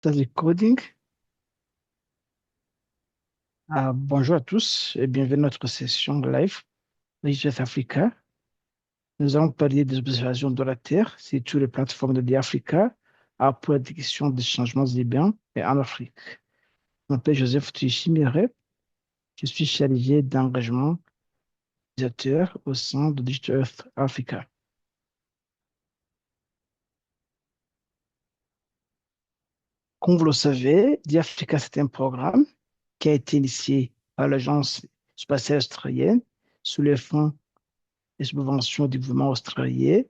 Ça, c'est coding. Bonjour à tous et bienvenue à notre session live Research Africa. Nous allons parler des observations de la Terre sur toutes les plateformes de l'Africa pour la détection des changements urbains et en Afrique. Je m'appelle Joseph Tuichimire. Je suis chargé d'engagement utilisateur au sein de Digital Earth Africa. Comme vous le savez, DiAfrica, c'est un programme qui a été initié par l'Agence spatiale australienne sous les fonds et subventions du gouvernement australien.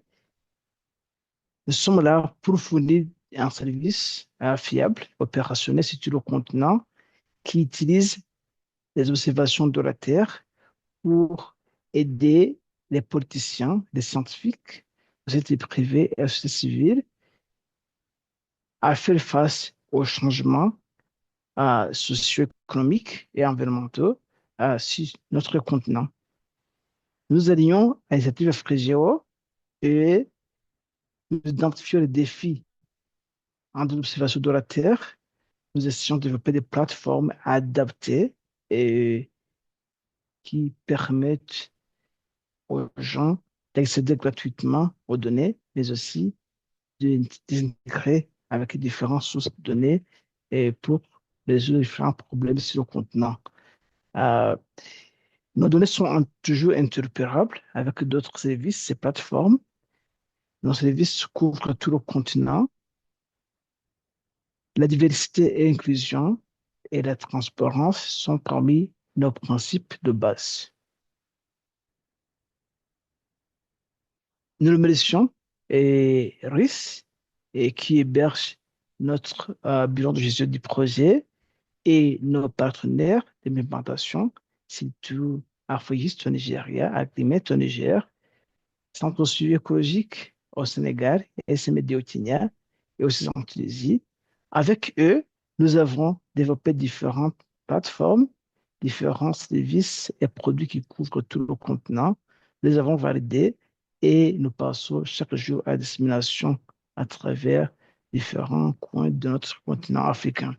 Nous sommes là pour fournir un service fiable, opérationnel sur tout le continent qui utilise les observations de la Terre pour aider les politiciens, les scientifiques, les sociétés privées et la société civile à faire face aux changements socio-économiques et environnementaux sur notre continent. Nous allions à l'initiative Frégéo et nous identifions les défis en l'observation de la Terre. Nous essayons de développer des plateformes adaptées et qui permettent aux gens d'accéder gratuitement aux données, mais aussi de les intégrer avec les différentes sources de données et pour résoudre différents problèmes sur le continent. Euh, nos données sont toujours interopérables avec d'autres services et plateformes. Nos services couvrent tout le continent. La diversité et l'inclusion et la transparence sont parmi nos principes de base. Nous remercions RIS et qui héberge notre bureau de gestion du projet et nos partenaires d'implémentation, surtout Arfogis au Nigeria, Agrimet au Niger, Centre suivi écologique au Sénégal, SMD au Kenya et aussi en Tunisie. Avec eux, nous avons développé différentes plateformes, différents services et produits qui couvrent tout le continent. Nous les avons validés et nous passons chaque jour à la dissémination à travers différents coins de notre continent africain.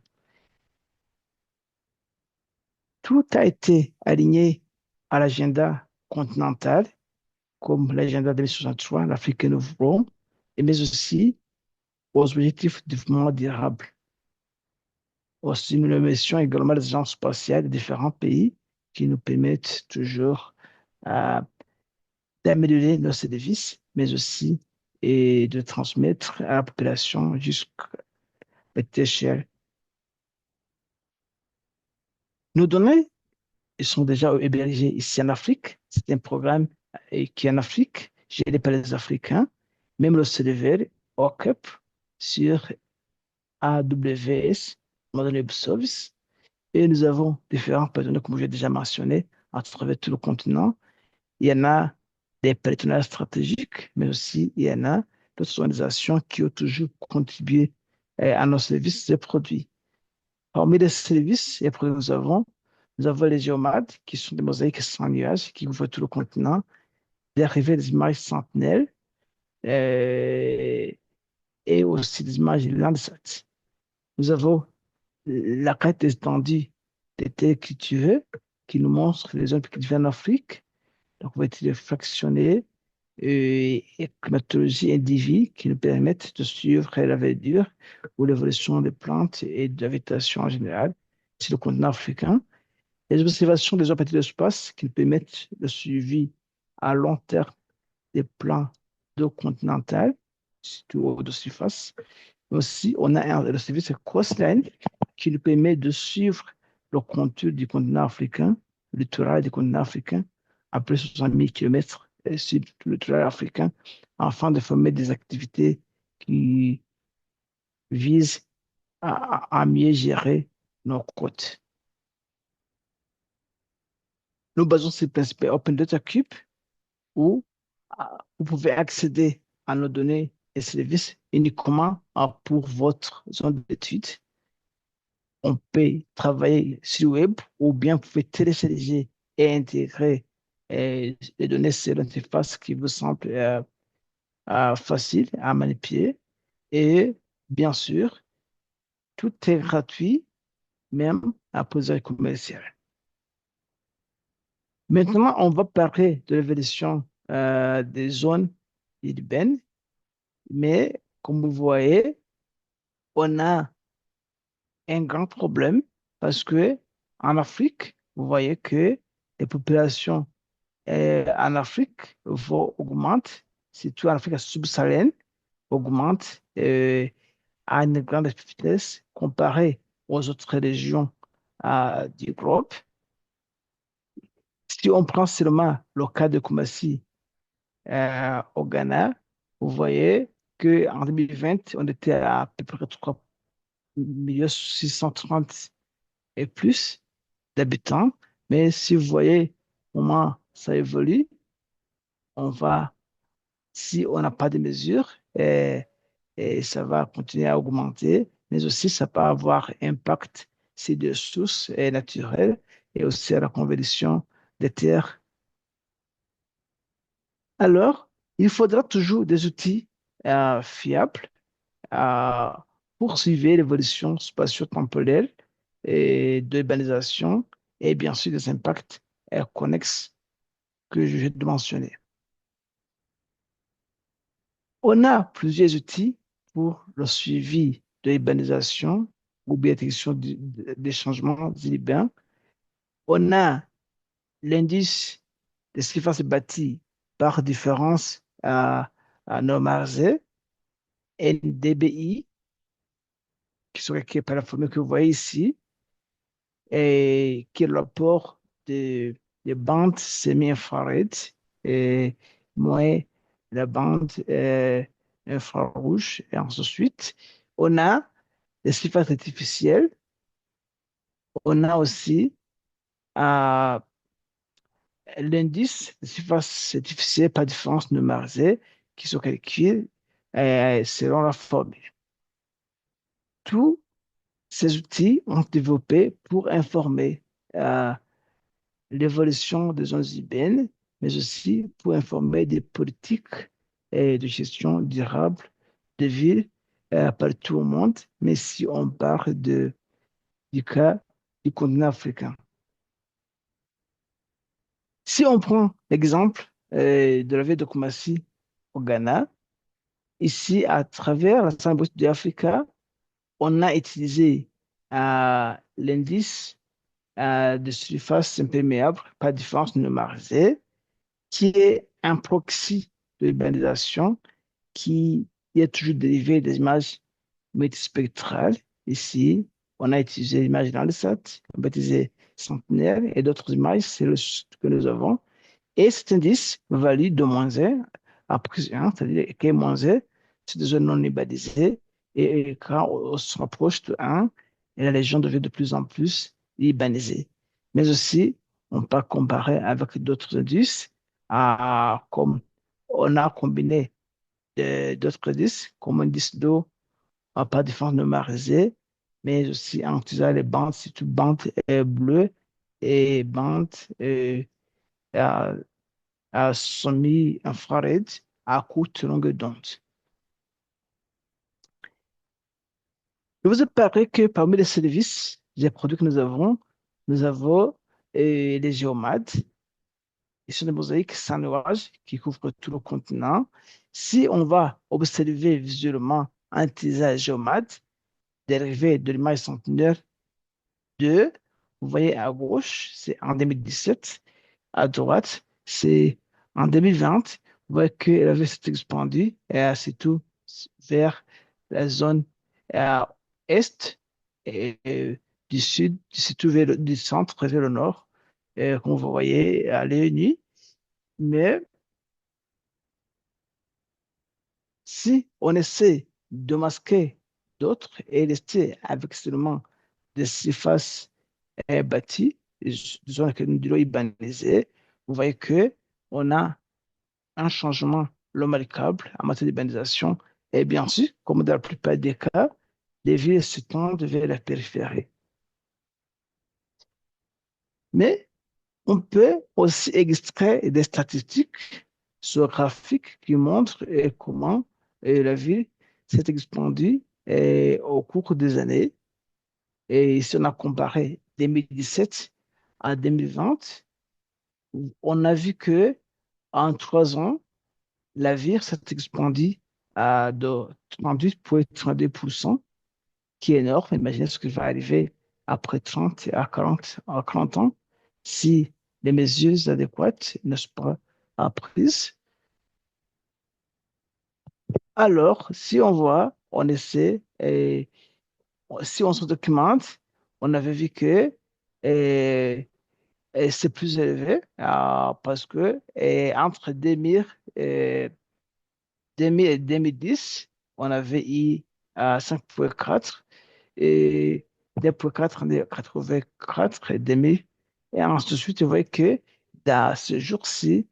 Tout a été aligné à l'agenda continental, comme l'agenda 2063, l'Afrique Nouveau, mais aussi aux objectifs de développement durable. Aussi, nous remercions également les agences spatiales de différents pays qui nous permettent toujours euh, d'améliorer nos services, mais aussi et de transmettre à la population jusqu'à l'échelle. Nos données sont déjà hébergées ici en Afrique. C'est un programme qui est en Afrique, géré par les Africains. Même le serveur occupe sur AWS, Modern Web Service. Et nous avons différents partenaires, comme j'ai déjà mentionné, à travers tout le continent. Il y en a des partenaires stratégiques, mais aussi il y en a d'autres organisations qui ont toujours contribué à nos services et produits. Parmi les services et produits que nous avons les géomades, qui sont des mosaïques sans nuages, qui couvrent tout le continent, l'arrivée des images sentinelles euh, et aussi des images Landsat. Nous avons la carte étendue des terres cultivées qui nous montre les zones qui viennent en Afrique. Donc, on va être fractionnés et climatologie individuelle qui nous permettent de suivre la verdure ou l'évolution des plantes et de la végétation en général sur le continent africain. Les observations des parties de l'espace qui nous permettent le suivi à long terme des plans d'eau continentale, surtout au de surface. Aussi, on a le service Coastline qui nous permet de suivre le contour du continent africain, le littoral du continent africain, à plus de 60 000 km sur le littoral africain, afin de former des activités qui visent à mieux gérer nos côtes. Nous basons sur le principe Open Data Cube où vous pouvez accéder à nos données et services uniquement pour votre zone d'étude. On peut travailler sur le web ou bien vous pouvez télécharger et intégrer les données sur l'interface qui vous semble facile à manipuler. Et bien sûr, Tout est gratuit, même à poser commercial. Maintenant, on va parler de l'évolution des zones urbaines, mais comme vous voyez, on a un grand problème parce que en Afrique, vous voyez que les populations en Afrique vont augmenter, surtout en Afrique subsaharienne, augmentent à une grande vitesse comparée aux autres régions du globe. Si on prend seulement le cas de Koumassi au Ghana, vous voyez qu'en 2020, on était à peu près 3 630 et plus d'habitants. Mais si vous voyez comment ça évolue, on va, si on n'a pas de mesures, et ça va continuer à augmenter, mais aussi ça peut avoir impact sur des sources naturelles et aussi à la conversion des terres. Alors, il faudra toujours des outils fiables euh, pour suivre l'évolution spatio-temporelle et de l'urbanisation et bien sûr des impacts connexes que je viens de mentionner. On a plusieurs outils pour le suivi de l'urbanisation ou bien détection des changements urbains. On a l'indice de surface bâtie par différence à normalisée, NDBI, qui est par la formule que vous voyez ici, et qui est le rapport des bandes semi-infrarouges et moins la bande infrarouge. Et ensuite, on a les surfaces artificielles. On a aussi euh, l'indice de surface artificielle par différence numérisée qui sont calculés selon la formule. Tous ces outils ont été développés pour informer euh, l'évolution des zones urbaines, mais aussi pour informer des politiques de gestion durable des villes partout au monde, mais si on parle du cas du continent africain. Si on prend l'exemple de la ville de Koumassi au Ghana, ici, à travers la Centre de l'Afrique, on a utilisé l'indice de surface imperméable par différence numérisée qui est un proxy de l'urbanisation qui est toujours dérivé des images multispectrales. Ici, on a utilisé l'image Landsat, on a utilisé Centenaire et d'autres images, c'est le que nous avons. Et cet indice valide de -1 à +1, c'est-à-dire que -1, c'est des zones non urbanisées. Et quand on se rapproche de 1, et la région devient de plus en plus urbanisée. Mais aussi, on peut comparer avec d'autres indices, comme on a combiné d'autres indices, comme indice d'eau pas de forme numérisée, mais aussi en utilisant les bandes, surtout bandes bleues et bandes à, à semi-infrared à courte longueur d'onde. Je vous ai parlé que parmi les services, les produits que nous avons les géomades. Ils sont des mosaïques sans nuages qui couvrent tout le continent. Si on va observer visuellement un paysage géomade dérivé de l'image centenaire 2, vous voyez à gauche, c'est en 2017. À droite, c'est en 2020. Vous voyez qu'elle avait s'est expandue et c'est tout vers la zone euh, est et du sud, surtout vers du centre vers le nord, comme vous voyez à l'œil nu. Mais si on essaie de masquer d'autres et rester avec seulement des surfaces bâties, des zones que nous dirons urbanisées, vous voyez que on a un changement remarquable en matière d'urbanisation. Et bien sûr, comme dans la plupart des cas, les villes s'étendent vers la périphérie. Mais on peut aussi extraire des statistiques géographiques qui montrent comment la ville s'est expandue au cours des années. Et si on a comparé 2017 à 2020, on a vu que en 3 ans, la vie s'est expandue de 38,32%, qui est énorme. Imaginez ce qui va arriver après 30 à 40 ans si les mesures adéquates ne sont pas prises. Alors, si on voit, on essaie, et si on se documente, on avait vu que et, et c'est plus élevé parce que entre 2000, 2000 et 2010, on avait eu 5,4 et 2,4 en 84 et demi. Et ensuite, tu vois que dans ce jour-ci,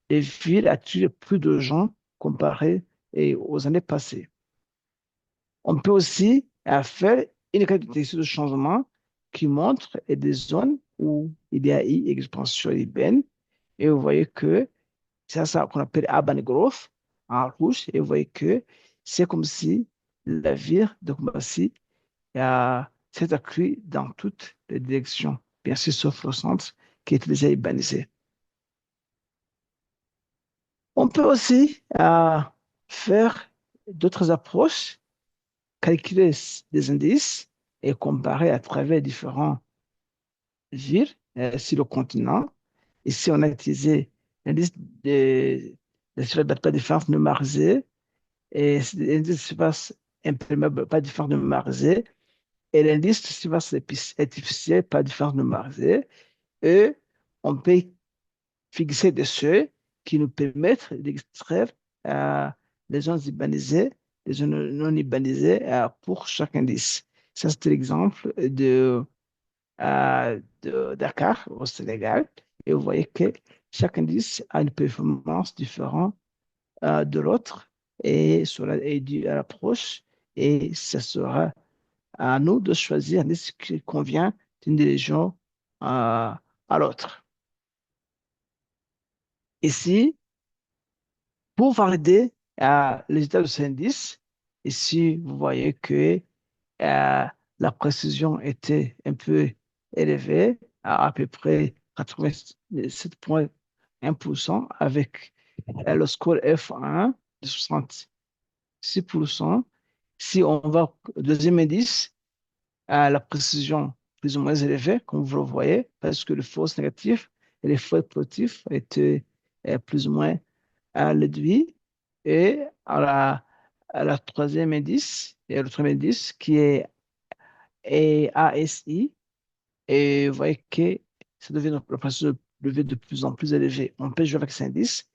les villes attirent plus de gens comparé aux années passées. On peut aussi faire une carte de texture de changement qui montre des zones où il y a eu expansion urbaine. Et vous voyez que c'est ça qu'on appelle urban growth en rouge. Et vous voyez que c'est comme si la ville de Kumasi s'est accrue dans toutes les directions, bien sûr, sauf le centre qui est déjà urbanisé. On peut aussi faire d'autres approches, calculer des indices et comparer à travers différents villes sur le continent. Ici, on a utilisé l'indice de surface pas différence numérisée et l'indice de surface imperméable pas différence numérisée et l'indice de surface artificielle pas différence numérisée. Et on peut fixer des seuils qui nous permettent d'extraire euh, les zones urbanisées, les zones non urbanisées pour chaque indice. Ça, c'est l'exemple de Dakar au Sénégal. Et vous voyez que chaque indice a une performance différente de l'autre et, et due à l'approche. Et ce sera à nous de choisir l'indice qui convient d'une région à l'autre. Ici, pour valider les résultats de ce indice, ici, vous voyez que la précision était un peu élevée, à peu près 87,1% avec le score F1 de 66%. Si on va au deuxième indice, la précision plus ou moins élevée, comme vous le voyez, parce que les fausses négatives et les faux positifs étaient plus ou moins réduits. Et à la troisième indice, et le troisième indice qui est ASI, et vous voyez que ça devient la pression devient de plus en plus élevée. On peut jouer avec cet indice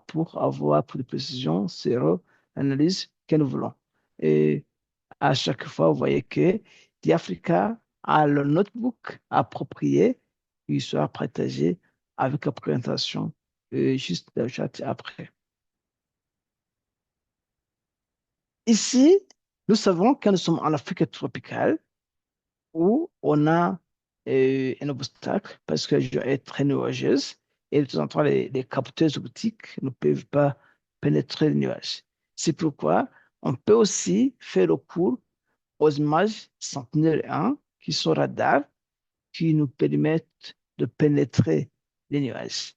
pour avoir plus de précision sur l'analyse que nous voulons. Et à chaque fois, vous voyez que Africa a le notebook approprié qui sera partagé avec la présentation juste dans le chat après. Ici, nous savons que nous sommes en Afrique tropicale où on a un obstacle parce que la région est très nuageuse et de temps en temps, les capteurs optiques ne peuvent pas pénétrer le nuage. C'est pourquoi on peut aussi faire recours aux images Sentinelle-1 qui sont radars qui nous permettent de pénétrer les nuages.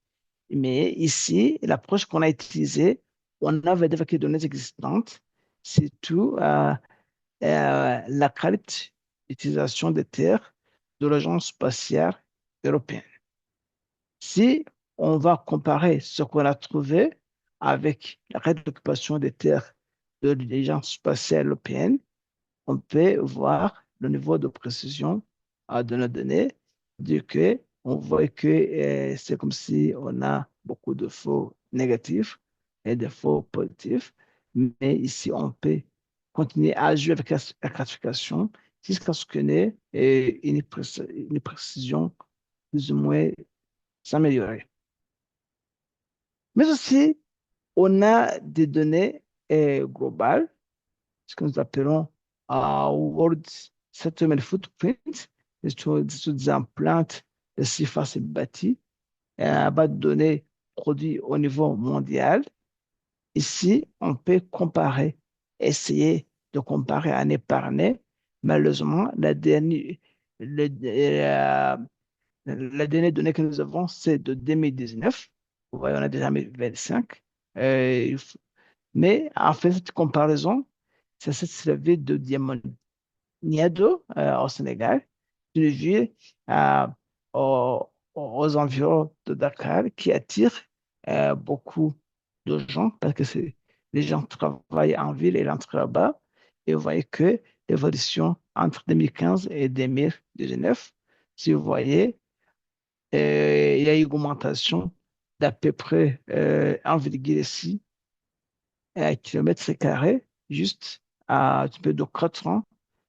Mais ici, l'approche qu'on a utilisée, on avait des données existantes, surtout la carte d'utilisation des terres de l'Agence spatiale européenne. Si on va comparer ce qu'on a trouvé avec la carte d'occupation des terres de l'Agence spatiale européenne, on peut voir le niveau de précision de nos données, du que on voit que c'est comme si on a beaucoup de faux négatifs et de faux positifs, mais ici on peut continuer à jouer avec la classification jusqu'à ce qu'on ait une précision plus ou moins s'améliorer. Mais aussi, on a des données globales ce que nous appelons World Settlement Footprint, c'est des empreintes de surface bâtie à base de données produites au niveau mondial. Ici, on peut comparer, essayer de comparer année par année. Malheureusement, la dernière donnée que nous avons, c'est de 2019. Vous voyez, on a déjà mis 25. Euh, mais en fait, cette comparaison, ça s'est servi de Diamoniadio au Sénégal, une ville euh, aux environs de Dakar qui attire beaucoup de gens parce que les gens travaillent en ville et rentrent là-bas. Et vous voyez que l'évolution entre 2015 et 2019, si vous voyez, il y a une augmentation d'à peu près 1,6 kilomètres carrés juste à un petit peu de 4 ans.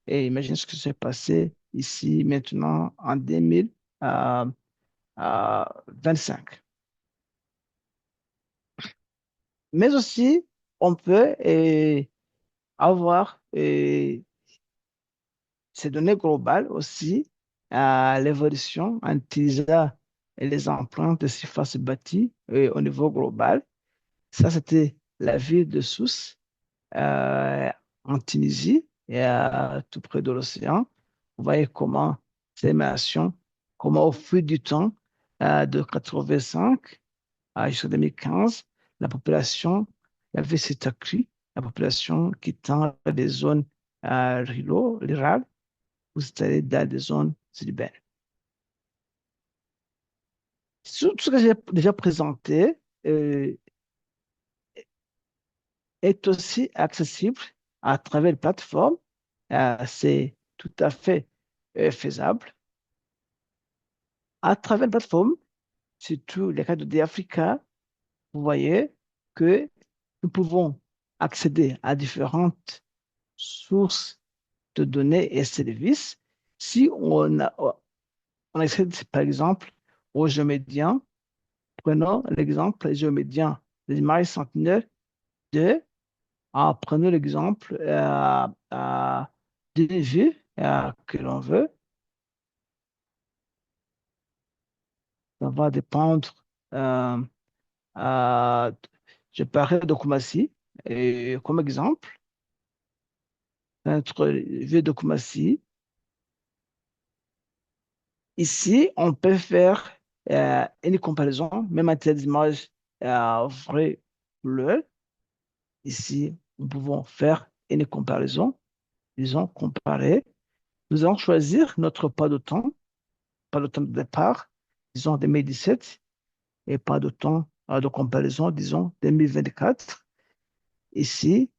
Et imagine ce qui s'est passé ici maintenant en 2025. Mais aussi, on peut avoir ces données globales aussi à l'évolution en utilisant les empreintes de surface bâtie au niveau global. Ça, c'était la ville de Sousse euh, en Tunisie et tout près de l'océan. Vous voyez comment ces émanations, comment au fil du temps, de 85 jusqu'à 2015, la population, la vie s'est accrue, la population quittant les zones rurales pour s'installer dans des zones urbaines. Tout ce que j'ai déjà présenté euh, est aussi accessible à travers les plateformes. C'est tout à fait faisable. À travers les plateformes, surtout les cas de d'Africa, vous voyez que nous pouvons accéder à différentes sources de données et services. Si on accède, par exemple, aux géomédiens, prenons l'exemple des géomédiens des images centenaires de prenons l'exemple d'une vue que l'on veut. Ça va dépendre. euh, euh, je parlais de Koumassi et comme exemple. Notre vue de Koumassi. Ici, on peut faire une comparaison, même en termes d'image vraie couleur. Ici, nous pouvons faire une comparaison. Disons, comparer. Nous allons choisir notre pas de temps de départ, disons 2017, et pas de temps de comparaison, disons 2024. Ici,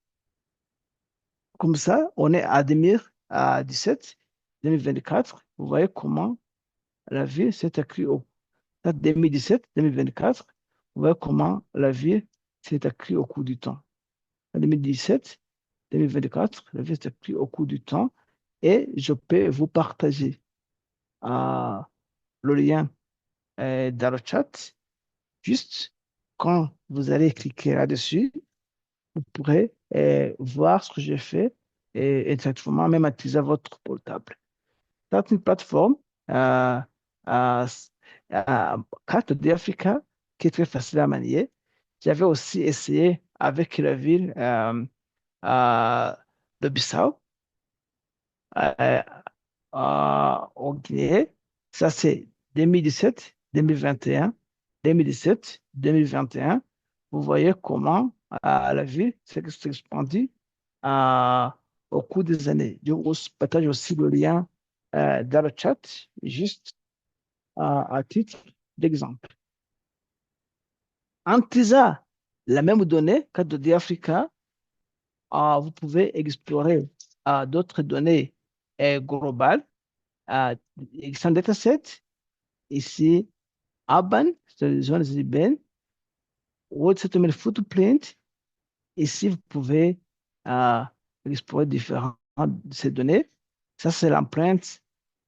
comme ça, on est à 2017, 2024. Vous voyez comment la vie s'est accrue au 2017-2024. Vous voyez comment la vie s'est accrue au cours du temps. En 2017-2024, la vie s'est accrue au cours du temps et je peux vous partager euh, le lien dans le chat. Juste quand vous allez cliquer là-dessus, vous pourrez voir ce que j'ai fait et exactement même utiliser votre portable. C'est une plateforme euh, euh, carte d'Afrique qui est très facile à manier. J'avais aussi essayé avec la ville euh, de Bissau euh, au Guinée. Ça, c'est 2017, 2021, 2017, 2021. Vous voyez comment la ville s'est expandue euh, au cours des années. Je vous partage aussi le lien dans le chat, juste à titre d'exemple. En utilisant la même donnée, carte de d'Africa, vous pouvez explorer d'autres données globales. Sans dataset, ici, Urban, c'est les zones urbaines, World Settlement Footprint. Ici, vous pouvez euh, explorer différentes de ces données. Ça, c'est l'empreinte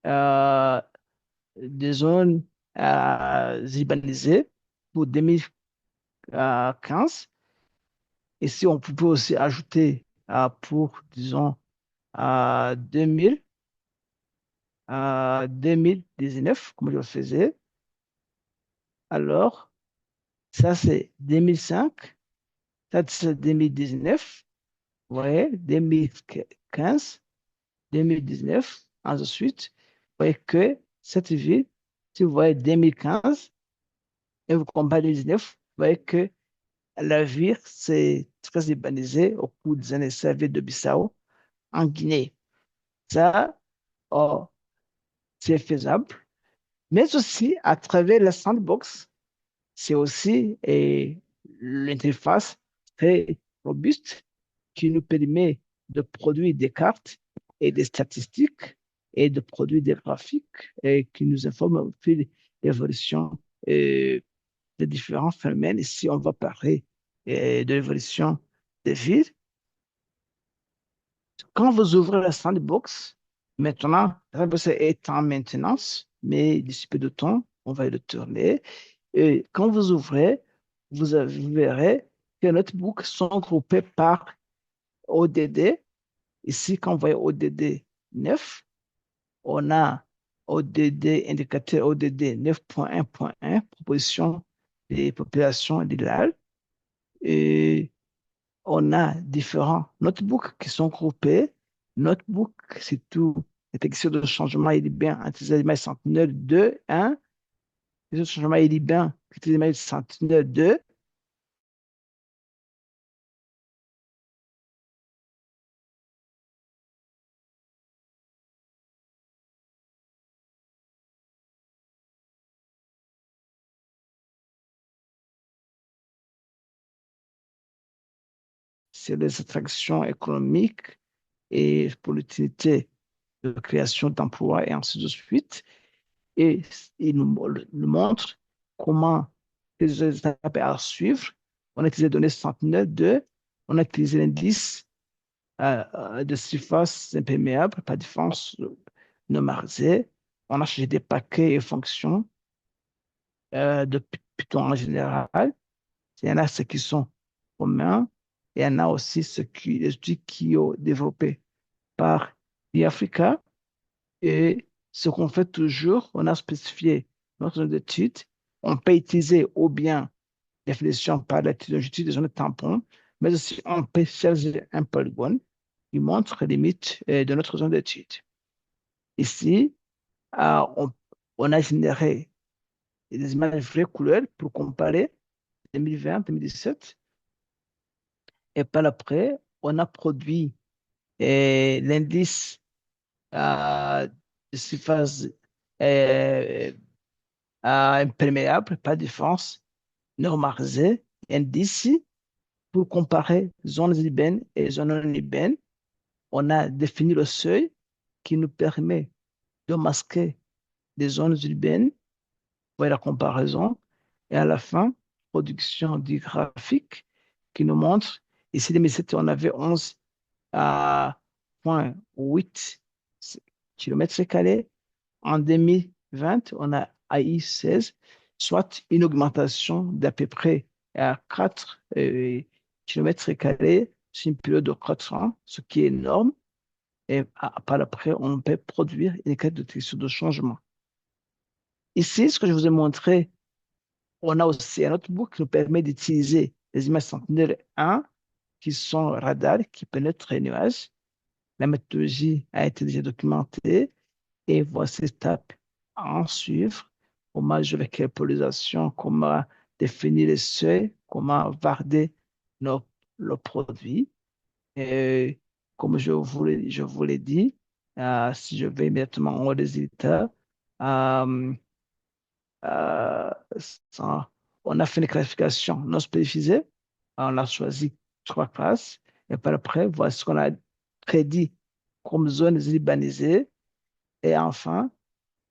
euh, des zones urbanisées pour 2015. Ici, on peut aussi ajouter pour, disons, 2000, 2019, comme je le faisais. Alors, ça, c'est 2005. Ça, c'est 2019. Vous voyez, 2015, 2019, ainsi de suite. voyez que cette ville, si vous voyez 2015 et vous comparez 2019, vous voyez que la ville s'est très urbanisée au cours des années servies de Bissau en Guinée. Ça, oh, c'est faisable. Mais aussi, à travers la sandbox, c'est aussi l'interface très robuste qui nous permet de produire des cartes et des statistiques et de produire des graphiques et qui nous informent au fil de l'évolution euh, des différents phénomènes. Ici, on va parler de l'évolution des villes. Quand vous ouvrez la sandbox, maintenant, la sandbox est en maintenance, mais d'ici peu de temps, on va le tourner. Et quand vous ouvrez, vous verrez que les notebooks sont groupés par ODD. Ici, quand vous voyez ODD 9, on a ODD, indicateur ODD 9.1.1, proposition des populations idéales. Et on a différents notebooks qui sont groupés. Notebook, c'est tout. La question de changement, il est bien entre les éléments sentinelle 2, 1. Les changement, il est bien entre les éléments sentinelle 2. C'est les attractions économiques et pour l'utilité de création d'emplois et ainsi de suite. Et il nous montre comment les étapes à suivre. On a utilisé les données sentinelle 2, on a utilisé l'indice de surface imperméable par défense numérisée. On a changé des paquets et fonctions de Python en général. Il y en a ceux qui sont communs et il y en a aussi les outils qui ont développé par l'Africa. Et ce qu'on fait toujours, on a spécifié notre zone d'étude. On peut utiliser ou bien définition par la typologie des zones tampons, mais aussi on peut charger un polygone qui montre les limites de notre zone d'étude. Ici, on, on a généré des images vraies couleurs pour comparer 2020-2017. Et par après, on a produit l'indice de surface euh, imperméable, pas de différence, normalisé, indice pour comparer zones urbaines et zones non urbaines. On a défini le seuil qui nous permet de masquer des zones urbaines. Voyez la comparaison. Et à la fin, production du graphique qui nous montre, ici, 2007, on avait 11 à 0,8 km². En 2020, on a AI 16, soit une augmentation d'à peu près à 4 km² sur une période de 4 ans, ce qui est énorme. Et par après, on peut produire une carte de texture de changement. Ici, ce que je vous ai montré, on a aussi un notebook qui nous permet d'utiliser les images Sentinel-1 qui sont radars, qui pénètrent les nuages. La méthodologie a été déjà documentée et voici les étapes à en suivre. Comment jouer avec la polarisation, comment définir les seuils, comment varder nos, nos produits. Et comme je vous l'ai dit, si je vais immédiatement au résultat, euh, euh, ça- on a fait une classification non spécifiée. On a choisi trois classes. Et par après, voici ce qu'on a prédit comme zones urbanisées. Et enfin,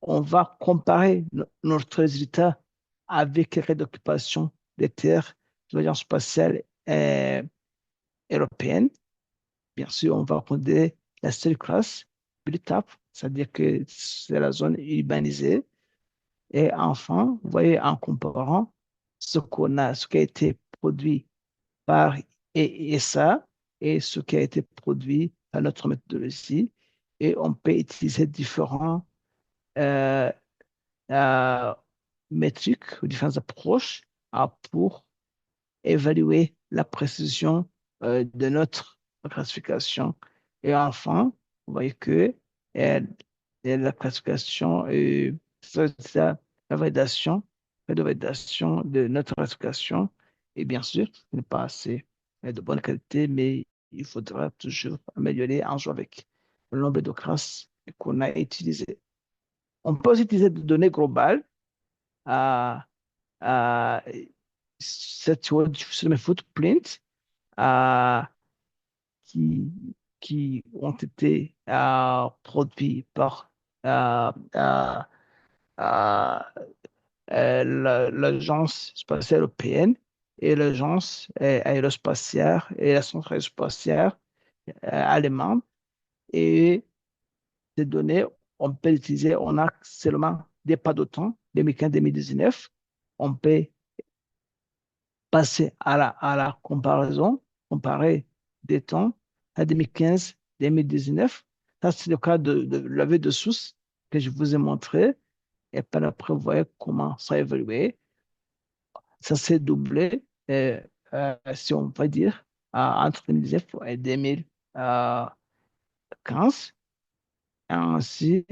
on va comparer notre résultat avec les règles d'occupation des terres de l'Agence spatiale européenne. Bien sûr, on va prendre la seule classe, BRITAP, c'est-à-dire que c'est la zone urbanisée. Et enfin, vous voyez, en comparant ce qui a été produit par ESA et ce qui a été produit par notre méthodologie, et on peut utiliser différents euh, euh, métriques ou différentes approches pour évaluer la précision de notre classification. Et enfin, vous voyez que euh, et la classification et ça, la validation de notre classification. Et bien sûr, ce n'est pas assez de bonne qualité, mais il faudra toujours améliorer en jouant avec le nombre de classes qu'on a utilisées. On peut aussi utiliser des données globales à, à cette sur mes footprints à, qui, qui ont été produits par euh, euh, euh, l'Agence spatiale européenne et l'Agence aérospatiale et la centrale spatiale allemande. Et ces données, on peut les utiliser, on a seulement des pas de temps, 2015-2019. On peut passer à la comparaison, comparer des temps à 2015-2019. Ça, c'est le cas de la levée de source que je vous ai montré. Et par après, vous voyez comment ça a évolué. Ça s'est doublé, si on peut dire, entre 2019 et 2015. Ainsi,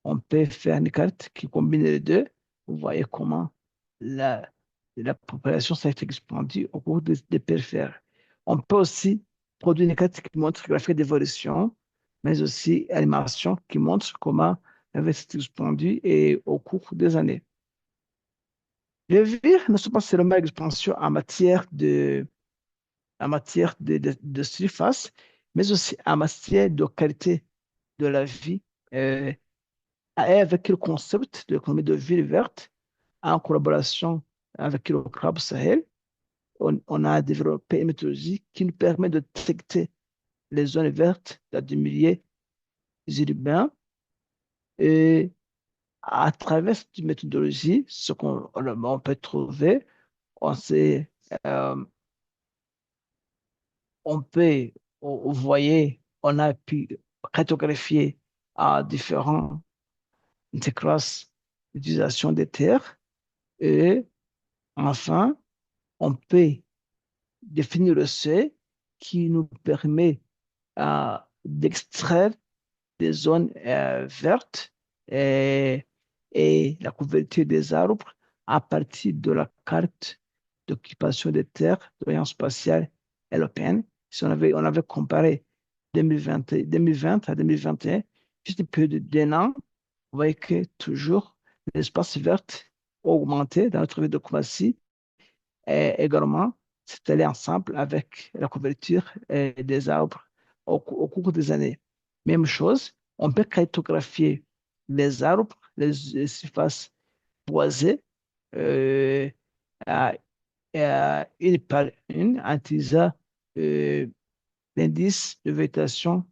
on peut faire une carte qui combine les deux. Vous voyez comment la, la population s'est expandue au cours des périphères. On peut aussi produire une carte qui montre le graphique d'évolution, mais aussi animation qui montre comment elle avait s'est expandue et au cours des années. Les vires ne sont pas seulement expansion en matière de surface, mais aussi en matière de qualité de la vie. euh, et avec le concept de l'économie de ville verte, en collaboration avec le Club Sahel, on a développé une méthodologie qui nous permet de détecter les zones vertes dans des milieux urbains. Et à travers cette méthodologie, ce on peut trouver, on sait, euh, on peut, vous voyez, on a pu cartographier à différentes classes d'utilisation des terres et enfin, on peut définir le seuil qui nous permet d'extraire des zones vertes et, et la couverture des arbres à partir de la carte d'occupation des terres de l'Agence spatiale européenne. Si on avait comparé 2020 à 2021, juste une période d'un an, vous voyez que toujours l'espace vert a augmenté dans notre ville de Croatie et également c'est allé ensemble avec la couverture des arbres au cours des années. Même chose, on peut cartographier les arbres, les surfaces boisées euh, à, une par une en utilisant euh, l'indice de végétation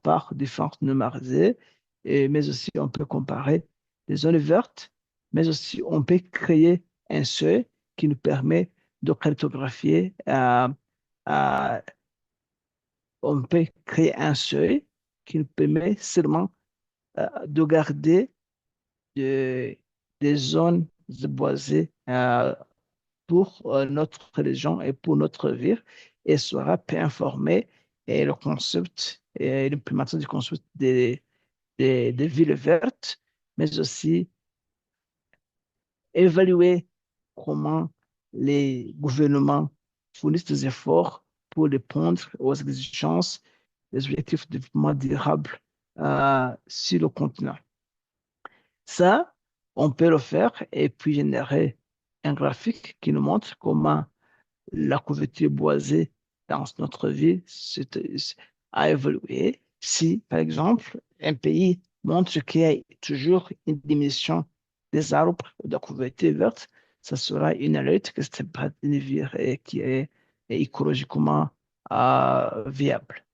par différentes numérisées, mais aussi on peut comparer les zones vertes, mais aussi on peut créer un seuil qui nous permet de cartographier, euh, on peut créer un seuil qui nous permet seulement de garder de- des zones boisées pour notre région et pour notre ville et sera peu informé et le concept et l'implémentation du concept des villes vertes, mais aussi évaluer comment les gouvernements fournissent des efforts pour répondre aux exigences des objectifs de développement durable sur le continent. Ça, on peut le faire et puis générer un graphique qui nous montre comment la couverture boisée dans notre ville a évolué. Si, par exemple, un pays montre qu'il y a toujours une diminution des arbres ou de la couverture verte, ça sera une alerte que ce n'est pas une ville qui est écologiquement viable.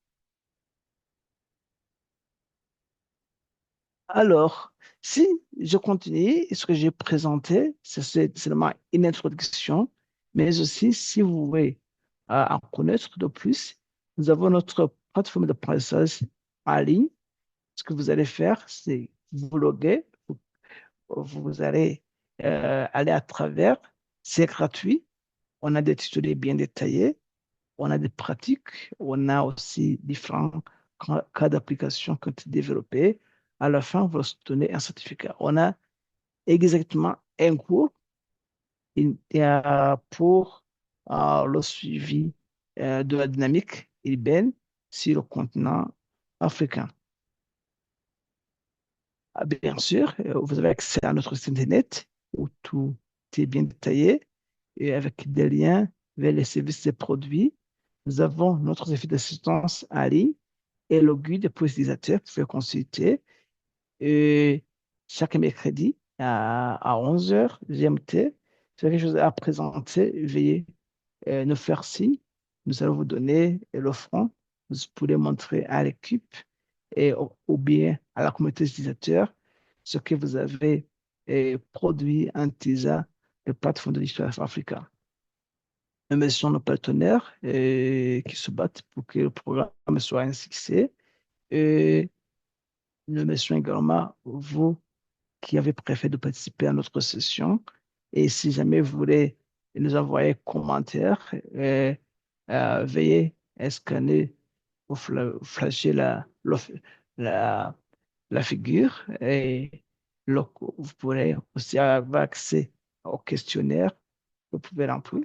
Alors, si je continue, ce que j'ai présenté, c'est seulement une introduction, mais aussi, si vous voulez en connaître de plus, nous avons notre plateforme d'apprentissage en ligne. Ce que vous allez faire, c'est vous loguer, vous allez aller à travers, c'est gratuit, on a des tutoriels bien détaillés, on a des pratiques, on a aussi différents cas d'application qui ont été développés. À la fin, vous leur donnez un certificat. On a exactement un cours pour le suivi de la dynamique urbaine sur le continent africain. Ah, bien sûr, vous avez accès à notre site internet où tout est bien détaillé et avec des liens vers les services et produits. Nous avons notre service d'assistance en ligne et le guide pour les utilisateurs que vous pouvez consulter. Et chaque mercredi à 11 heures GMT, si vous avez quelque chose à présenter, veuillez nous faire signe. Nous allons vous donner le front. Vous pourrez montrer à l'équipe ou bien à la communauté utilisateur ce que vous avez produit en utilisant les plateformes de l'histoire africaine. Nous sont nos partenaires qui se battent pour que le programme soit un succès. Et nous remercions également vous qui avez préféré de participer à notre session. Et si jamais vous voulez nous envoyer un commentaire, veuillez scanner ou flasher la, la figure et vous pourrez aussi avoir accès au questionnaire que vous pouvez remplir.